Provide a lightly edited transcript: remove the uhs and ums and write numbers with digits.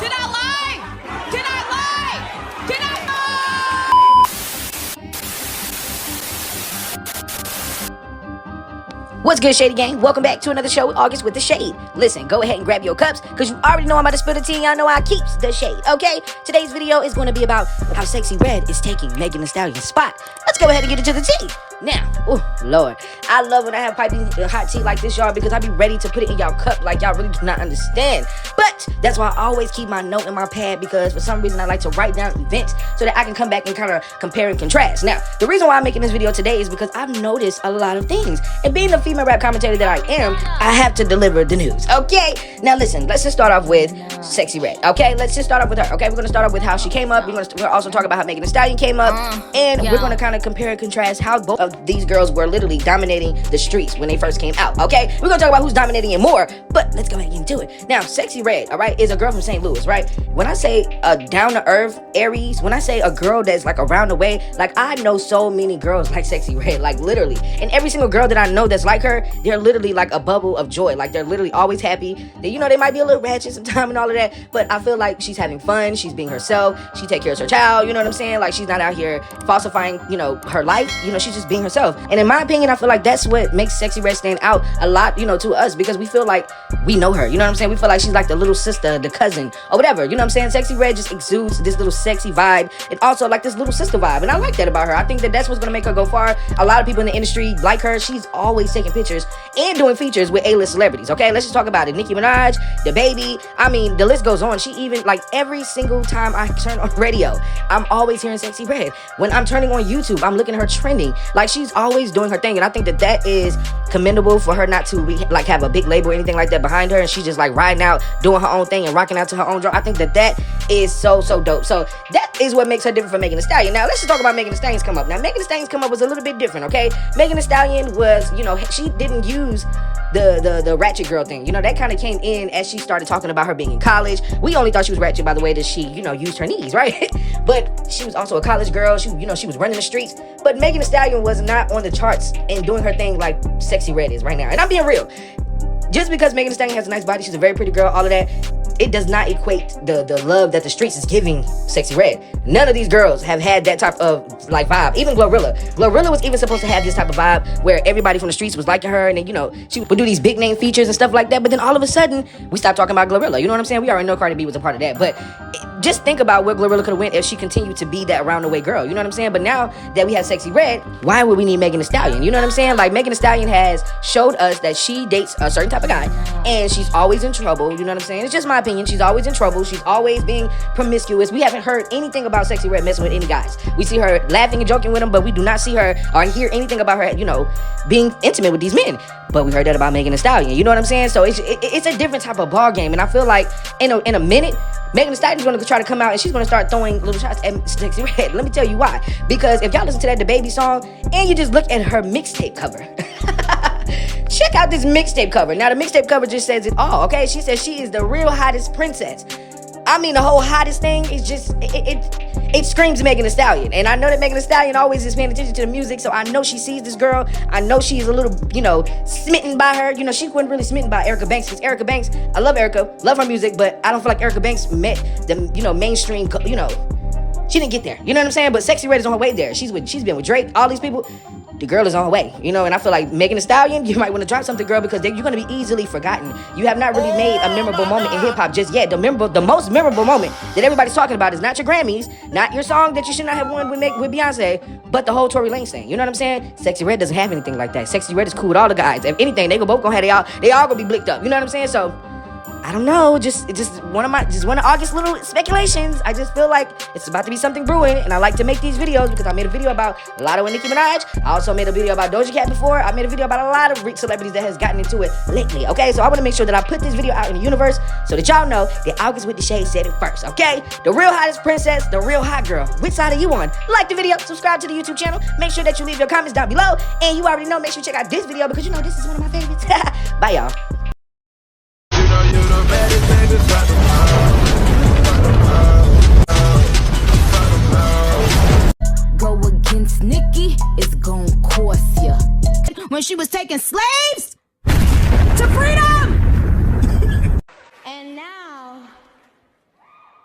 Did I lie? Did I lie? Did I lie? What's good, Shady Gang? Welcome back to another show with August with the Shade. Listen, go ahead and grab your cups, because you already know I'm about to spill the tea. Y'all know I keeps the shade, okay? Today's video is going to be about how Sexy Red is taking Megan Thee Stallion's spot. Let's go ahead and get into the tea. Now, oh Lord, I love when I have piping hot tea like this, y'all, because I be ready to put it in y'all cup like y'all really do not understand. But that's why I always keep my note in my pad, because for some reason I like to write down events so that I can come back and kind of compare and contrast. Now, the reason why I'm making this video today is because I've noticed a lot of things, and being the female rap commentator that I am, I have to deliver the news, okay? Now listen, let's just start off with Sexy Red, okay? Let's just start off with her, okay? We're gonna start off with how she came up. We're also talk about how Megan Thee Stallion came up, and we're gonna kind of compare and contrast how both of these girls were literally dominating the streets when they first came out, okay? We're gonna talk about who's dominating it more, but let's go ahead and get into it. Now, Sexy Red, all right, is a girl from St. Louis, right? When I say a down-to-earth Aries, when I say a girl that's like around the way, like I know so many girls like Sexy Red, like literally, and every single girl that I know that's like her, they're literally like a bubble of joy. Like they're literally always happy. They, you know, they might be a little ratchet sometimes and all of that, but I feel like she's having fun. She's being herself. She take care of her child. You know what I'm saying? Like she's not out here falsifying, you know, her life. You know, she's just being herself. And in my opinion, I feel like that's what makes Sexy Red stand out a lot, you know, to us, because we feel like we know her. You know what I'm saying? We feel like she's like the little sister, the cousin, or whatever. You know what I'm saying? Sexy Red just exudes this little sexy vibe, and also like this little sister vibe. And I like that about her. I think that that's what's gonna make her go far. A lot of people in the industry like her. She's always taking pictures and doing features with A-list celebrities, okay? Let's just talk about it. Nicki Minaj, the baby. I mean, the list goes on. She even, like, every single time I turn on radio, I'm always hearing Sexy Red. When I'm turning on YouTube, I'm looking at her trending. Like, she's always doing her thing, and I think that that is commendable for her not to be, like, have a big label or anything like that behind her, and she's just, like, riding out, doing her own thing and rocking out to her own drum. I think that that is so dope. So that is what makes her different from Megan Thee Stallion. Now, let's just talk about Megan Thee Stallion's come up. Now, Megan Thee Stallion's come up was a little bit different, okay? Megan Thee Stallion was, you know, she didn't use the ratchet girl thing. You know, that kind of came in as she started talking about her being in college. We only thought she was ratchet by the way that she, you know, used her knees, right? But she was also a college girl. She, you know, she was running the streets. But Megan Thee Stallion was not on the charts and doing her thing like Sexy Red is right now. And I'm being real. Just because Megan Thee Stallion has a nice body, she's a very pretty girl, all of that, it does not equate the love that the streets is giving Sexy Red. None of these girls have had that type of like vibe. Even Glorilla was even supposed to have this type of vibe where everybody from the streets was liking her, and then, you know, she would do these big name features and stuff like that. But then all of a sudden we stopped talking about Glorilla. You know what I'm saying? We already know Cardi B was a part of that, but just think about where Glorilla could have went if she continued to be that round the way girl. You know what I'm saying? But now that we have Sexy Red, why would we need Megan Thee Stallion? You know what I'm saying? Like, Megan Thee Stallion has showed us that she dates a certain type of guy, and she's always in trouble. You know what I'm saying? It's just my opinion. She's always in trouble. She's always being promiscuous. We haven't heard anything about Sexy Red messing with any guys. We see her laughing and joking with them, but we do not see her or hear anything about her, you know, being intimate with these men. But we heard that about Megan Thee Stallion. You know what I'm saying? So it's a different type of ball game, and I feel like in a minute, Megan Thee Stallion is going to try to come out and she's going to start throwing little shots at Sexy Red. Let me tell you why. Because if y'all listen to that The Baby song and you just look at her mixtape cover, check out this mixtape cover. Now, the mixtape cover just says it all, okay? She says she is the real hottest princess. I mean, the whole hottest thing is just, it screams Megan Thee Stallion. And I know that Megan Thee Stallion always is paying attention to the music, so I know she sees this girl. I know she's a little, you know, smitten by her. You know, she wasn't really smitten by Erica Banks, because Erica Banks, I love Erica, love her music, but I don't feel like Erica Banks met the, you know, mainstream, you know, she didn't get there. You know what I'm saying? But Sexy Red is on her way there. She's been with Drake, all these people. The girl is on her way, you know, and I feel like Megan Thee Stallion, you might want to drop something, girl, because you're going to be easily forgotten. You have not really made a memorable moment in hip-hop just yet. The most memorable moment that everybody's talking about is not your Grammys, not your song that you should not have won with Beyonce, but the whole Tory Lanez thing. You know what I'm saying? Sexy Red doesn't have anything like that. Sexy Red is cool with all the guys. If anything, they both gonna have they all gonna be blicked up. You know what I'm saying? So I don't know, just one of August's little speculations. I just feel like it's about to be something brewing, and I like to make these videos because I made a video about Lotto and Nicki Minaj. I also made a video about Doja Cat before. I made a video about a lot of celebrities that has gotten into it lately, okay? So I want to make sure that I put this video out in the universe so that y'all know that August with the Shade said it first, okay? The real hottest princess, the real hot girl. Which side are you on? Like the video, subscribe to the YouTube channel, make sure that you leave your comments down below, and you already know, make sure you check out this video because you know this is one of my favorites. Bye, y'all. Go against Nicki, it's gon' cost ya. When she was taking slaves,